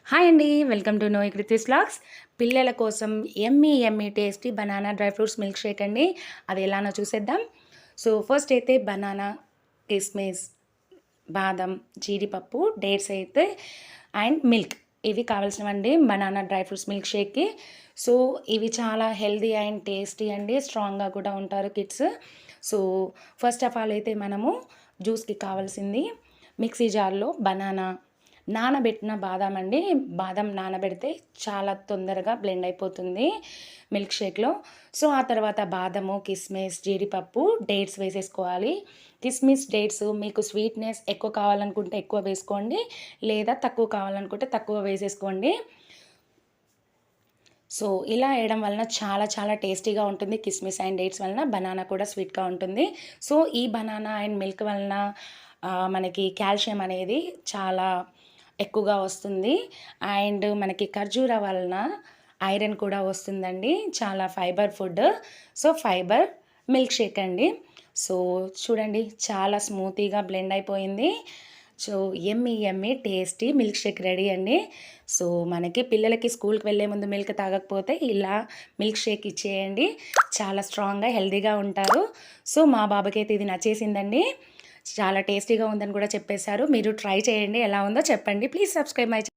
Hi అండి, welcome to నోయి కృతిస్ వ్లాగ్స్. పిల్లల కోసం yummy yummy tasty banana dry fruits milkshake అండి. అది ఎలానో చూసేద్దాం. సో ఫస్ట్ అయితే బనానా, కిస్మిస్, బాదం, జీడిపప్పు, డేట్స్ అయితే అండ్ మిల్క్ ఇవి కావాల్సినవండి బనానా డ్రై ఫ్రూట్స్ మిల్క్ షేక్కి. సో ఇవి చాలా హెల్దీ అండ్ టేస్టీ అండి, స్ట్రాంగ్గా కూడా ఉంటారు kids. So first of all అయితే మనము జ్యూస్కి కావాల్సింది మిక్సీ జార్లో బనానా, నానబెట్టిన బాదం అండి. బాదం నానబెడితే చాలా తొందరగా బ్లెండ్ అయిపోతుంది మిల్క్ షేక్లో. సో ఆ తర్వాత బాదము, కిస్మిస్, జీడిపప్పు, డేట్స్ వేసేసుకోవాలి. కిస్మిస్, డేట్స్ మీకు స్వీట్నెస్ ఎక్కువ కావాలనుకుంటే ఎక్కువ వేసుకోండి, లేదా తక్కువ కావాలనుకుంటే తక్కువ వేసేసుకోండి. సో ఇలా వేయడం వలన చాలా చాలా టేస్టీగా ఉంటుంది. కిస్మిస్ అండ్ డేట్స్ వలన బనానా కూడా స్వీట్గా ఉంటుంది. సో ఈ బనానా అండ్ మిల్క్ వలన మనకి కాల్షియం అనేది చాలా ఎక్కువగా వస్తుంది. అండ్ మనకి ఖర్జూర వలన ఐరన్ కూడా వస్తుందండి, చాలా fibre food. So fibre milk shake అండి. సో చూడండి, చాలా స్మూతీగా బ్లెండ్ అయిపోయింది. సో ఎమ్మి ఎమ్మి టేస్టీ మిల్క్ షేక్ రెడీ అండి. సో మనకి పిల్లలకి స్కూల్కి వెళ్ళే ముందు మిల్క్ తాగకపోతే ఇలా మిల్క్ షేక్ ఇచ్చేయండి, చాలా స్ట్రాంగ్గా హెల్తీగా ఉంటారు. సో మా బాబుకి అయితే ఇది నచ్చేసిందండి, చాలా టేస్టీగా ఉందని కూడా చెప్పేశారు. మీరు ట్రై చేయండి, ఎలా ఉందో చెప్పండి. Please subscribe my